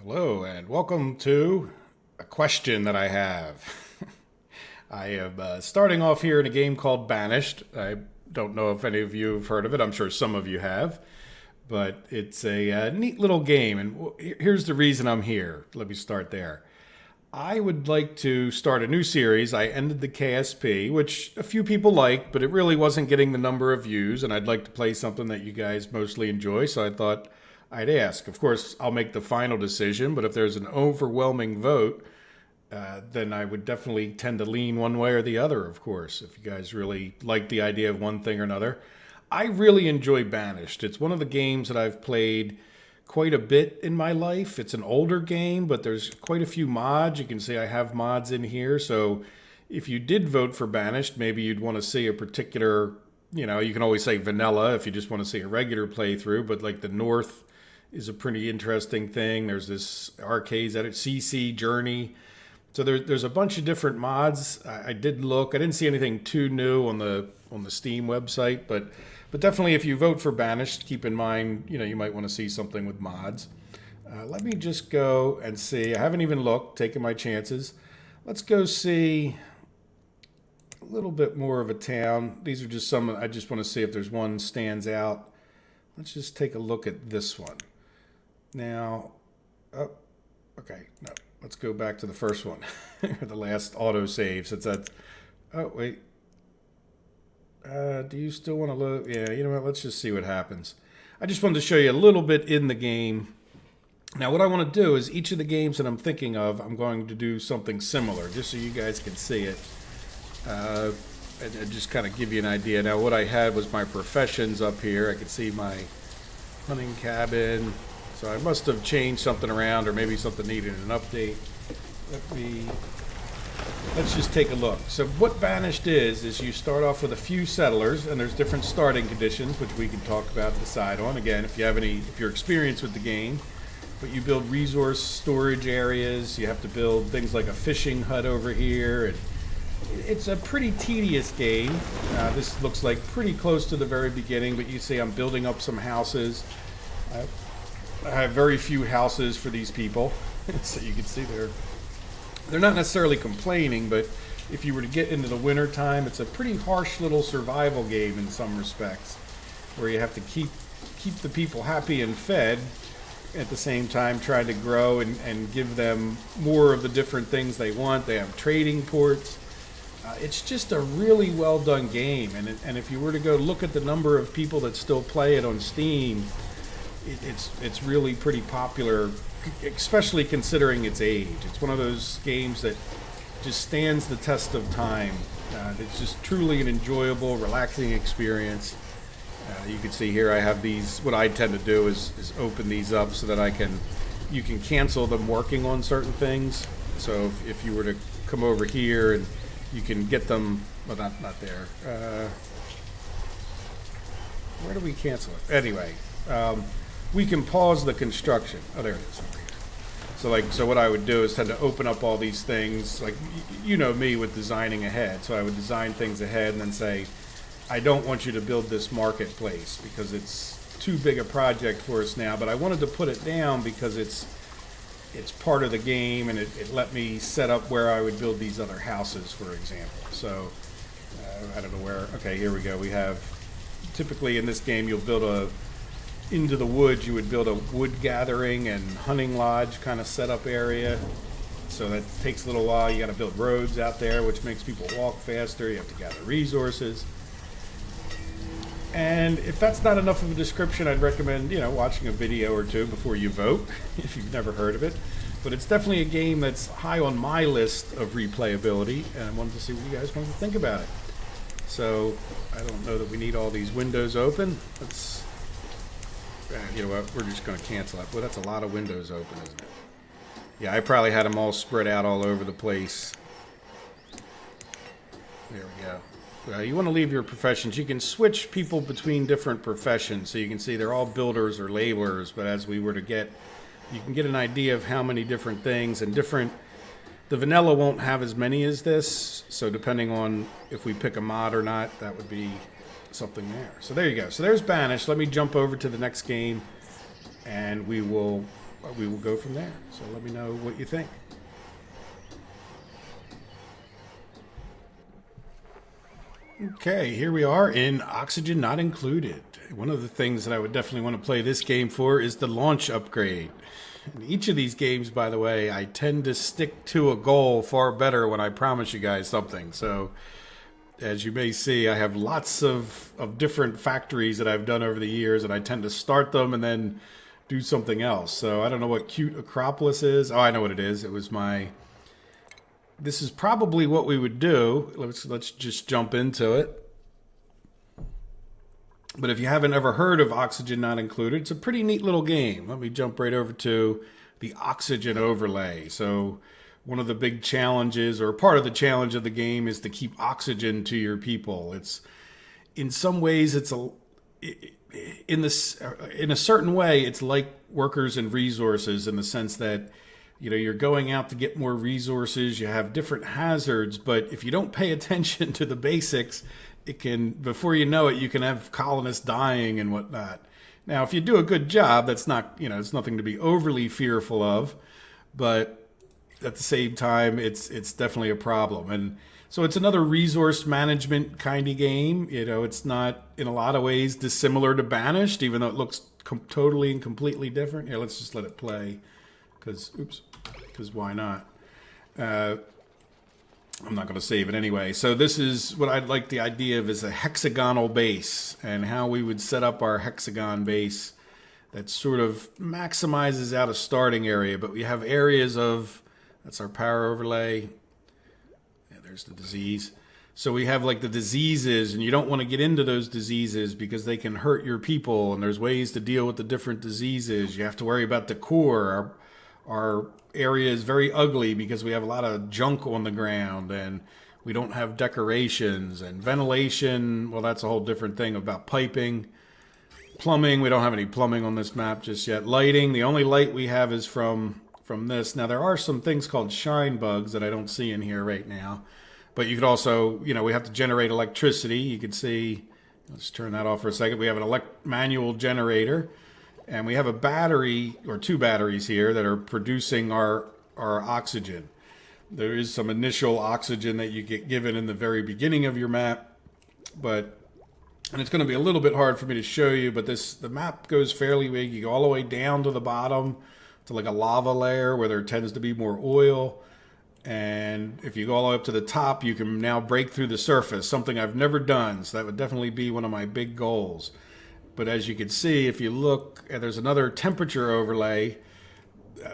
Hello, and welcome to a question that I have. I am starting off here in a game called Banished. I don't know if any of you have heard of it. I'm sure some of you have, but it's a neat little game. And here's the reason I'm here. Let me start there. I would like to start a new series. I ended the KSP, which a few people liked, but it really wasn't getting the number of views, and I'd like to play something that you guys mostly enjoy, so I thought I'd ask. Of course, I'll make the final decision, but if there's an overwhelming vote, then I would definitely tend to lean one way or the other, of course, if you guys really like the idea of one thing or another. I really enjoy Banished. It's one of the games that I've played quite a bit in my life. It's an older game, but there's quite a few mods. You can see I have mods in here. So if you did vote for Banished, maybe you'd want to see a particular, you can always say vanilla if you just want to see a regular playthrough, but like the North is a pretty interesting thing. There's this arcades edit, CC Journey. So there's a bunch of different mods. I did look. I didn't see anything too new on the Steam website, but definitely if you vote for Banished, keep in mind you might want to see something with mods. Let me just go and see. I haven't even looked, taking my chances. Let's go see a little bit more of a town. These are just some. I just want to see if there's one stands out. Let's just take a look at this one. Now, oh, okay, no. Let's go back to the first one, the last autosave. Since that, oh wait, do you still want to load? Yeah, you know what? Let's just see what happens. I just wanted to show you a little bit in the game. Now, what I want to do is each of the games that I'm thinking of, I'm going to do something similar, just so you guys can see it, and just kind of give you an idea. Now, what I had was my professions up here. I could see my hunting cabin. So I must have changed something around, or maybe something needed an update. Let's just take a look. So what Banished is you start off with a few settlers, and there's different starting conditions, which we can talk about and decide on. Again, if you're experienced with the game, but you build resource storage areas. You have to build things like a fishing hut over here. And it's a pretty tedious game. This looks like pretty close to the very beginning, but you see I'm building up some houses. I have very few houses for these people, so you can see they're not necessarily complaining, but if you were to get into the winter time, it's a pretty harsh little survival game in some respects, where you have to keep the people happy and fed, at the same time trying to grow and give them more of the different things they want. They have trading ports. It's just a really well done game, and if you were to go look at the number of people that still play it on Steam, it's really pretty popular, especially considering its age. It's one of those games that just stands the test of time. It's just truly an enjoyable, relaxing experience. You can see here I have these. What I tend to do is open these up so that you can cancel them working on certain things. So if you were to come over here and you can get them, well, not there. Where do we cancel it? Anyway. We can pause the construction. Oh, there it is over here. So what I would do is tend to open up all these things. Like, you know me with designing ahead. So I would design things ahead and then say, I don't want you to build this marketplace because it's too big a project for us now. But I wanted to put it down because it's part of the game, and it let me set up where I would build these other houses, for example. So I don't know where. Okay, here we go. We have, typically in this game, you'll build into the woods, you would build a wood gathering and hunting lodge kind of setup area. So that takes a little while. You got to build roads out there, which makes people walk faster. You have to gather resources. And if that's not enough of a description, I'd recommend, watching a video or two before you vote, if you've never heard of it. But it's definitely a game that's high on my list of replayability, and I wanted to see what you guys wanted to think about it. So I don't know that we need all these windows open. You know what, we're just going to cancel it. Well, that's a lot of windows open, isn't it? Yeah, I probably had them all spread out all over the place. There we go. You want to leave your professions. You can switch people between different professions. So you can see they're all builders or laborers, but as we were to you can get an idea of how many different things and the vanilla won't have as many as this. So depending on if we pick a mod or not, that would be something there. So there you go. So there's Banished. Let me jump over to the next game, and we will we will go from there. So let me know what you think. Okay, here we are in Oxygen Not Included. One of the things that I would definitely want to play this game for is the launch upgrade. In each of these games, by the way, I tend to stick to a goal far better when I promise you guys something. So, as you may see, I have lots of different factories that I've done over the years, and I tend to start them and then do something else. So, I don't know what Cute Acropolis is. Oh, I know what it is. It was my... This is probably what we would do. Let's just jump into it. But if you haven't ever heard of Oxygen Not Included, it's a pretty neat little game. Let me jump right over to the Oxygen overlay. So one of the big challenges, or part of the challenge of the game, is to keep oxygen to your people. It's, in some ways, in a certain way, it's like workers and resources, in the sense that, you know, you're going out to get more resources, you have different hazards, but if you don't pay attention to the basics, it can, before you know it, you can have colonists dying and whatnot. Now, if you do a good job, that's not, you know, it's nothing to be overly fearful of, but at the same time, it's definitely a problem. And so it's another resource management kind of game. You know, it's not in a lot of ways dissimilar to Banished, even though it looks totally and completely different. Here, let's just let it play. Because why not? I'm not going to save it anyway. So this is what I'd like the idea of, is a hexagonal base, and how we would set up our hexagon base that sort of maximizes out a starting area. But we have areas of, that's our power overlay. Yeah, there's the disease. So we have like the diseases, and you don't want to get into those diseases because they can hurt your people, and there's ways to deal with the different diseases. You have to worry about the core. Our area is very ugly because we have a lot of junk on the ground, and we don't have decorations. And ventilation, well, that's a whole different thing about piping. Plumbing, we don't have any plumbing on this map just yet. Lighting, the only light we have is from this. Now, there are some things called shine bugs that I don't see in here right now. But you could also, you know, we have to generate electricity. You can see, let's turn that off for a second. We have an manual generator. And we have a battery, or two batteries here, that are producing our oxygen. There is some initial oxygen that you get given in the very beginning of your map, and it's going to be a little bit hard for me to show you, but the map goes fairly big. You go all the way down to the bottom to like a lava layer where there tends to be more oil. And if you go all the way up to the top, you can now break through the surface, something I've never done. So that would definitely be one of my big goals. But as you can see, if you look, there's another temperature overlay.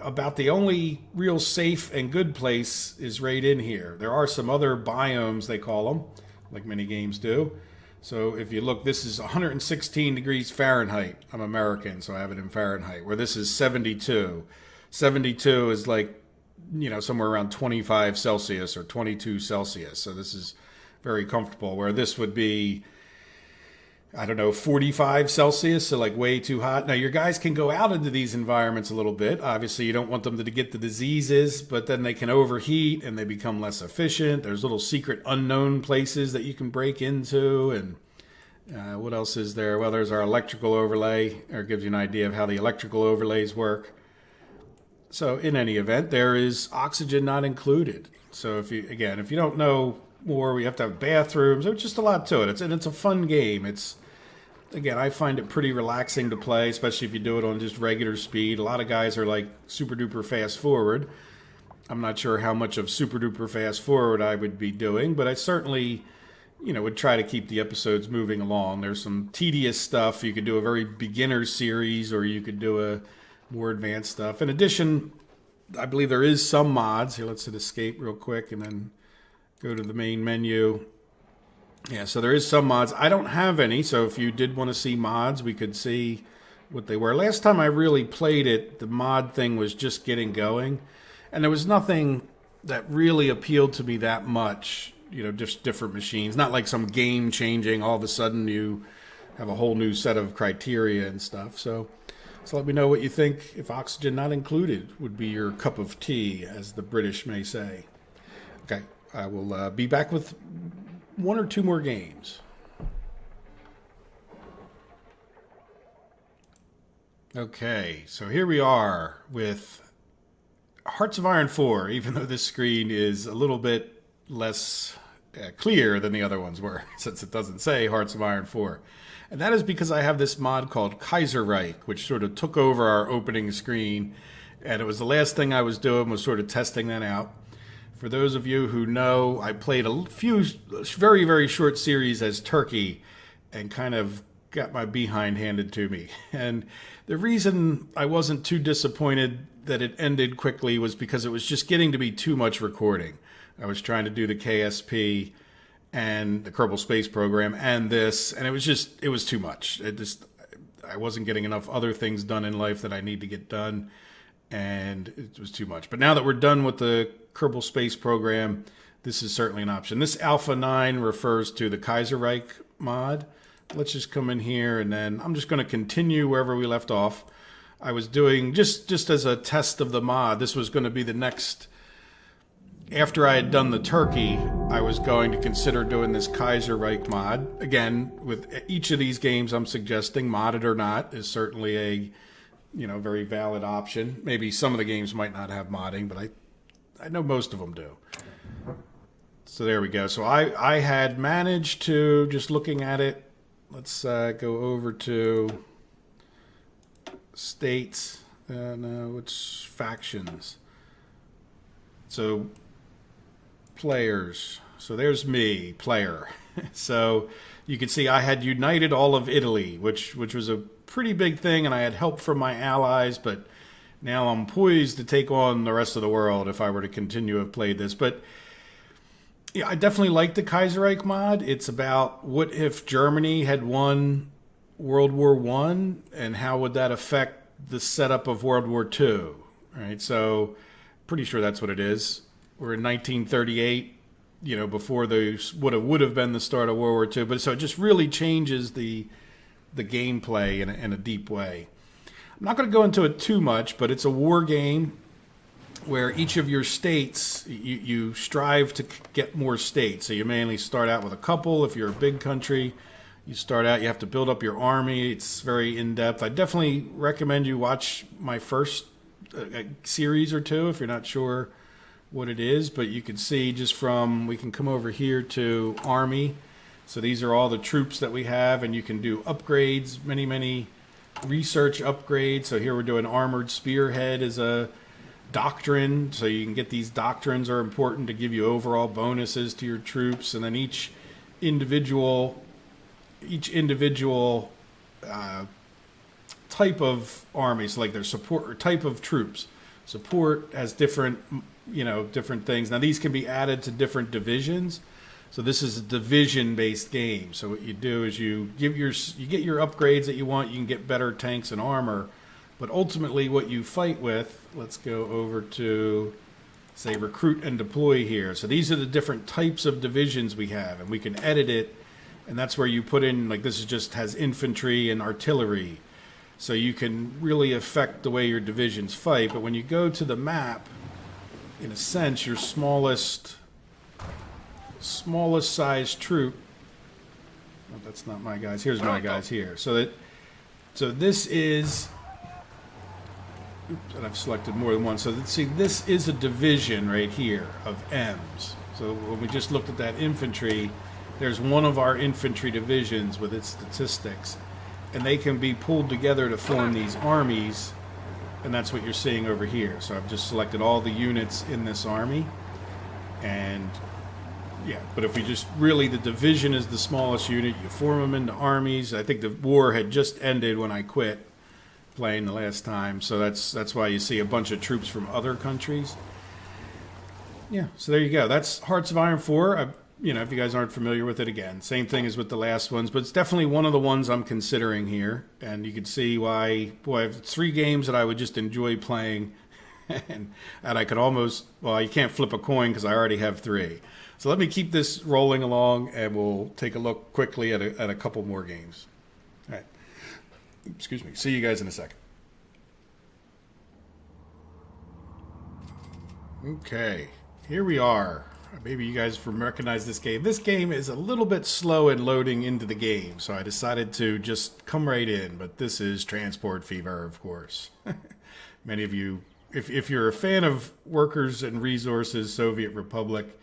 About the only real safe and good place is right in here. There are some other biomes, they call them, like many games do. So if you look, this is 116 degrees Fahrenheit. I'm American, so I have it in Fahrenheit, where this is 72. 72 is like, you know, somewhere around 25 Celsius or 22 Celsius. So this is very comfortable, where this would be, I don't know, 45 Celsius, so like way too hot. Now, your guys can go out into these environments a little bit. Obviously, you don't want them to get the diseases, but then they can overheat and they become less efficient. There's little secret unknown places that you can break into. And what else is there? Well, there's our electrical overlay, or gives you an idea of how the electrical overlays work. So in any event, there is Oxygen Not Included. So if you don't know more, we have to have bathrooms. There's just a lot to it. It's a fun game. Again, I find it pretty relaxing to play, especially if you do it on just regular speed. A lot of guys are like super duper fast forward. I'm not sure how much of super duper fast forward I would be doing, but I certainly, you know, would try to keep the episodes moving along. There's some tedious stuff. You could do a very beginner series, or you could do a more advanced stuff. In addition, I believe there is some mods. Here, let's hit escape real quick and then go to the main menu. Yeah, so there is some mods. I don't have any, so if you did want to see mods, we could see what they were. Last time I really played it, the mod thing was just getting going, and there was nothing that really appealed to me that much. You know, just different machines. Not like some game changing, all of a sudden you have a whole new set of criteria and stuff. So let me know what you think, if Oxygen Not Included would be your cup of tea, as the British may say. Okay, I will be back with one or two more games. Okay, so here we are with Hearts of Iron 4, even though this screen is a little bit less clear than the other ones were, since it doesn't say Hearts of Iron 4. And that is because I have this mod called Kaiserreich, which sort of took over our opening screen. And it was the last thing I was doing, was sort of testing that out. For those of you who know, I played a few very, very short series as Turkey and kind of got my behind handed to me. And the reason I wasn't too disappointed that it ended quickly was because it was just getting to be too much recording. I was trying to do the KSP and the Kerbal Space Program and this, and it was too much. I wasn't getting enough other things done in life that I need to get done, and it was too much. But now that we're done with the Kerbal Space Program, this is certainly an option. This Alpha 9 refers to the Kaiserreich mod. Let's just come in here, and then I'm just going to continue wherever we left off. I was doing, just as a test of the mod, this was going to be the next. After I had done the Turkey, I was going to consider doing this Kaiserreich mod. Again, with each of these games I'm suggesting, modded or not, is certainly a very valid option. Maybe some of the games might not have modding, but I know most of them do. So there we go. So I had managed to, just looking at it, let's go over to states. No, it's factions. So players. So there's me, player. So you can see I had united all of Italy, which was a pretty big thing, and I had help from my allies, but now I'm poised to take on the rest of the world if I were to continue to have played this. But yeah, I definitely like the Kaiserreich mod. It's about what if Germany had won World War One, and how would that affect the setup of World War Two? Right. So pretty sure that's what it is. We're in 1938, before would have been the start of World War Two. But so it just really changes the gameplay in a deep way. I'm not going to go into it too much, but it's a war game where each of your states, you strive to get more states. So you mainly start out with a couple. If you're a big country, you have to build up your army. It's very in-depth. I definitely recommend you watch my first series or two if you're not sure what it is. But you can see we can come over here to army. So these are all the troops that we have, and you can do upgrades, many research upgrades. So here we're doing armored spearhead as a doctrine, so you can get these doctrines are important to give you overall bonuses to your troops. And then each individual type of army, so like their support or type of troops, support has different things. Now these can be added to different divisions. So this is a division-based game. So what you do is you get your upgrades that you want. You can get better tanks and armor. But ultimately what you fight with, let's go over to, say, recruit and deploy here. So these are the different types of divisions we have, and we can edit it. And that's where you put in, like this has infantry and artillery. So you can really affect the way your divisions fight. But when you go to the map, in a sense, your smallest size troop, oh, that's not my guys. Here's my guys here. So this is, and I've selected more than one. So see, this is a division right here of M's. So when we just looked at that infantry, there's one of our infantry divisions with its statistics, and they can be pulled together to form these armies, and that's what you're seeing over here. So I've just selected all the units in this army, and yeah, but if we just the division is the smallest unit, you form them into armies. I think the war had just ended when I quit playing the last time, so that's why you see a bunch of troops from other countries. Yeah, so there you go. That's Hearts of Iron 4. If you guys aren't familiar with it, again, same thing as with the last ones, but it's definitely one of the ones I'm considering here, and you can see why. Boy, I have 3 games that I would just enjoy playing, and I could almost, well, you can't flip a coin because I already have 3. So let me keep this rolling along, and we'll take a look quickly at a couple more games. All right. Excuse me. See you guys in a second. Okay, here we are. Maybe you guys recognize this game. This game is a little bit slow in loading into the game, so I decided to just come right in. But this is Transport Fever, of course. Many of you, if you're a fan of Workers and Resources Soviet Republic,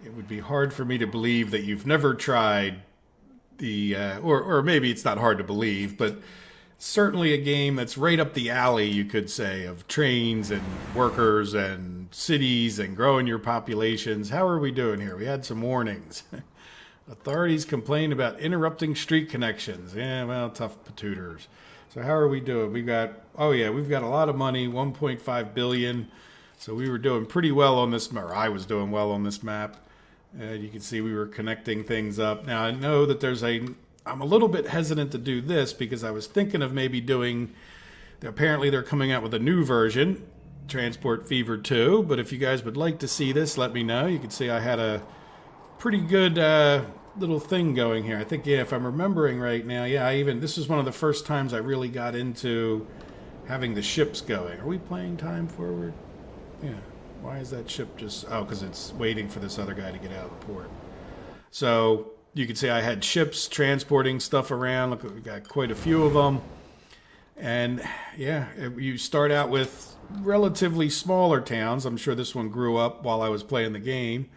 it would be hard for me to believe that you've never tried the, or maybe it's not hard to believe, but certainly a game that's right up the alley, you could say, of trains and workers and cities and growing your populations. How are we doing here? We had some warnings. Authorities complain about interrupting street connections. Yeah, well, tough patooters. So how are we doing? We've got a lot of money, 1.5 billion. So we were doing pretty well on this, or I was doing well on this map. You can see we were connecting things up. Now I know that I'm a little bit hesitant to do this because I was thinking of maybe apparently they're coming out with a new version, Transport Fever 2, but if you guys would like to see this, let me know. You can see I had a pretty good little thing going here. I think, if I'm remembering right now, this was one of the first times I really got into having the ships going. Are we playing time forward? Yeah. Why is that ship just... Oh, because it's waiting for this other guy to get out of the port. So you can see I had ships transporting stuff around. Look, we got quite a few of them. And you start out with relatively smaller towns. I'm sure this one grew up while I was playing the game.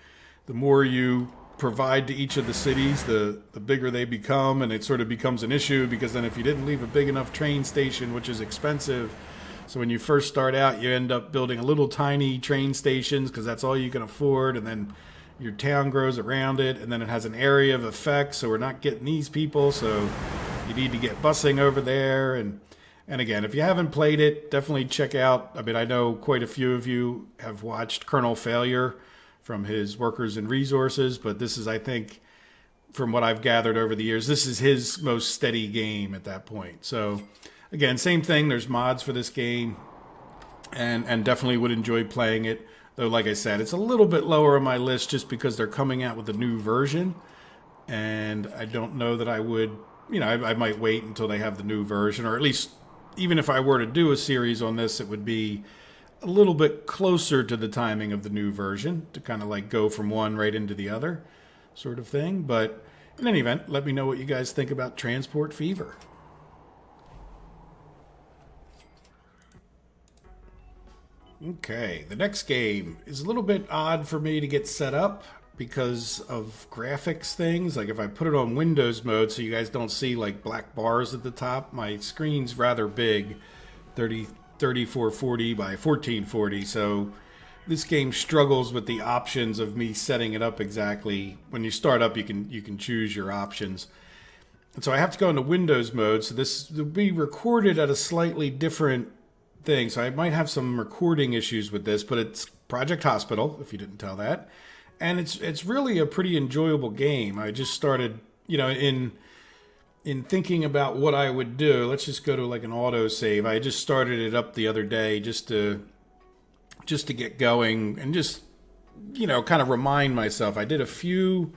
The more you provide to each of the cities, the bigger they become, and it sort of becomes an issue because then if you didn't leave a big enough train station, which is expensive... So when you first start out, you end up building a little tiny train stations because that's all you can afford, and then your town grows around it, and then it has an area of effect, so we're not getting these people, so you need to get busing over there. And again, if you haven't played it, definitely check out, I know quite a few of you have watched Colonel Failure from his Workers and Resources, but this is, I think, from what I've gathered over the years, this is his most steady game at that point. So... Again, same thing. There's mods for this game, and definitely would enjoy playing it. Though, like I said, it's a little bit lower on my list just because they're coming out with a new version, and I don't know that I would. I might wait until they have the new version, or at least even if I were to do a series on this, it would be a little bit closer to the timing of the new version to kind of like go from one right into the other, sort of thing. But in any event, let me know what you guys think about Transport Fever. Okay, the next game is a little bit odd for me to get set up because of graphics things. Like if I put it on Windows mode so you guys don't see like black bars at the top, my screen's rather big, 3440 by 1440, so this game struggles with the options of me setting it up exactly. When you start up, you can choose your options. And so I have to go into Windows mode, so this will be recorded at a slightly different thing, so I might have some recording issues with this, but it's Project Hospital, if you didn't tell that, and it's really a pretty enjoyable game. I just started, in thinking about what I would do. Let's just go to like an auto save. I just started it up the other day just to get going and just kind of remind myself. I did a few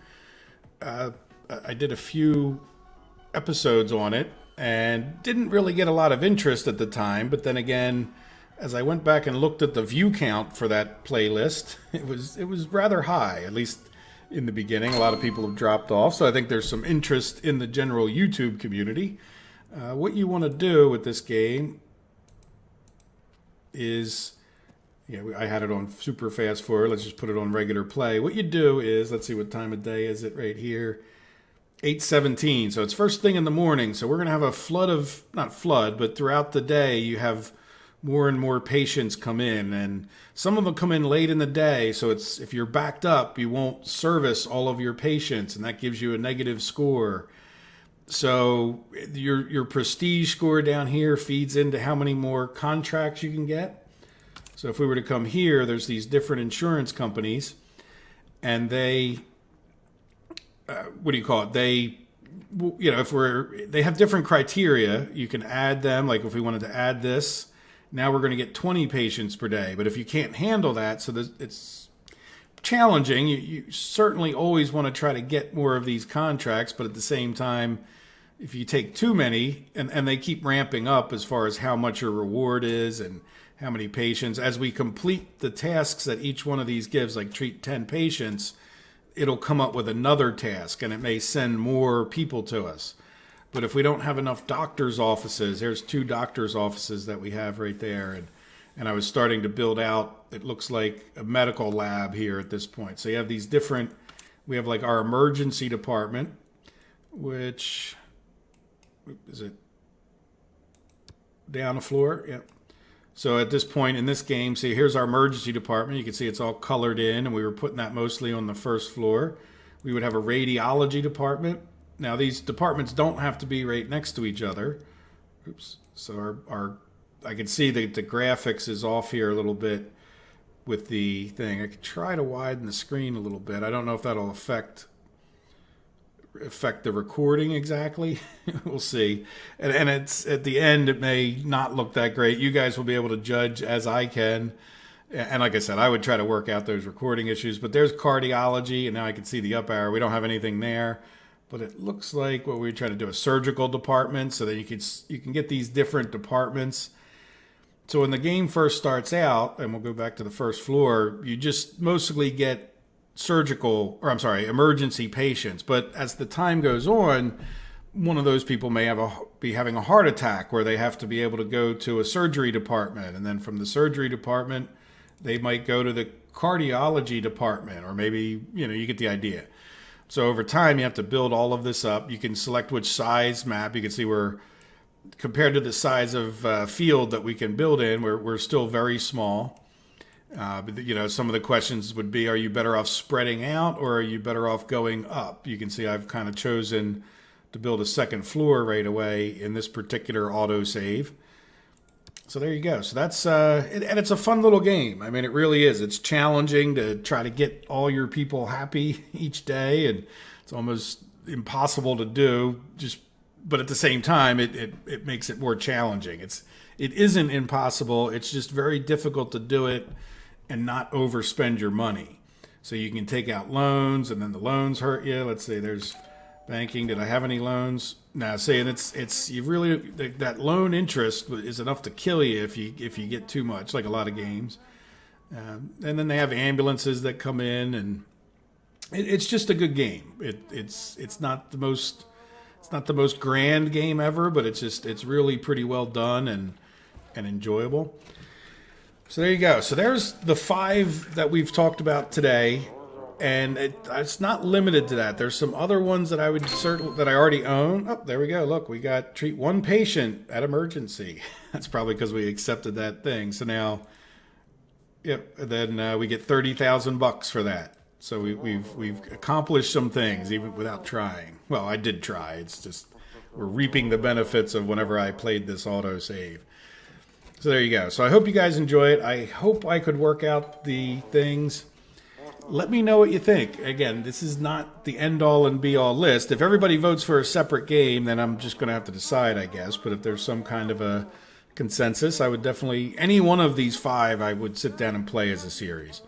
episodes on it, and didn't really get a lot of interest at the time. But then again, as I went back and looked at the view count for that playlist, it was rather high, at least in the beginning. A lot of people have dropped off, so I think there's some interest in the general YouTube community. What you want to do with this game is, I had it on super fast forward. Let's just put it on regular play. What you do is, let's see, what time of day is it right here? 8:17, so it's first thing in the morning. So we're going to have a flood of, not flood, but throughout the day you have more and more patients come in, and some of them come in late in the day, so it's, if you're backed up, you won't service all of your patients, and that gives you a negative score. So your prestige score down here feeds into how many more contracts you can get. So if we were to come here, there's these different insurance companies, and they they have different criteria. You can add them, like if we wanted to add this, now we're going to get 20 patients per day. But if you can't handle that, so it's challenging. You certainly always want to try to get more of these contracts, but at the same time, if you take too many, and they keep ramping up as far as how much your reward is and how many patients. As we complete the tasks that each one of these gives, like treat 10 patients, it'll come up with another task, and it may send more people to us. But if we don't have enough doctors' offices, there's 2 doctors' offices that we have right there. And I was starting to build out, it looks like a medical lab here at this point. So you have these different, we have like our emergency department, which, is it down the floor? Yep. So at this point in this game, see, here's our emergency department. You can see it's all colored in, and we were putting that mostly on the first floor. We would have a radiology department. Now, these departments don't have to be right next to each other. Oops. So I can see that the graphics is off here a little bit with the thing. I could try to widen the screen a little bit. I don't know if that'll affect the recording exactly. We'll see. And it's at the end, it may not look that great. You guys will be able to judge as I can. And like I said, I would try to work out those recording issues. But there's cardiology, and now I can see the up arrow. We don't have anything there. But it looks like what we're trying to do, a surgical department, so that you can get these different departments. So when the game first starts out, and we'll go back to the first floor, you just mostly get emergency patients. But as the time goes on, one of those people may be having a heart attack, where they have to be able to go to a surgery department. And then from the surgery department, they might go to the cardiology department, or maybe, you get the idea. So over time, you have to build all of this up. You can select which size map. You can see we're, compared to the size of field that we can build in, we're still very small. But, some of the questions would be, are you better off spreading out, or are you better off going up? You can see I've kind of chosen to build a second floor right away in this particular autosave. So there you go. So that's, and it's a fun little game. I mean, it really is. It's challenging to try to get all your people happy each day, and it's almost impossible to do, but at the same time, it makes it more challenging. It isn't impossible. It's just very difficult to do it and not overspend your money. So you can take out loans, and then the loans hurt you. Let's say there's banking. Did I have any loans? No. Saying it's you really, that loan interest is enough to kill you if you get too much, like a lot of games. And then they have ambulances that come in, and it's just a good game. It's not the most grand game ever, but it's really pretty well done and enjoyable. So there you go. So there's the 5 that we've talked about today. And it's not limited to that. There's some other ones that I already own. Oh, there we go. Look, we got treat 1 patient at emergency. That's probably because we accepted that thing. So now, yep. Then we get $30,000 for that. So we've accomplished some things even without trying. Well, I did try. It's just we're reaping the benefits of whenever I played this autosave. So there you go. So I hope you guys enjoy it. I hope I could work out the things. Let me know what you think. Again, this is not the end-all and be-all list. If everybody votes for a separate game, then I'm just going to have to decide, I guess. But if there's some kind of a consensus, I would definitely, any one of these 5, I would sit down and play as a series.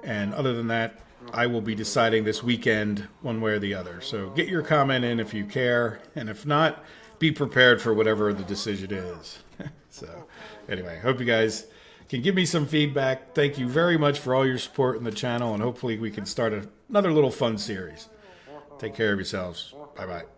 And other than that, I will be deciding this weekend one way or the other. So get your comment in if you care. And if not, be prepared for whatever the decision is. So anyway, hope you guys can give me some feedback. Thank you very much for all your support in the channel, and hopefully we can start another little fun series. Take care of yourselves. Bye-bye.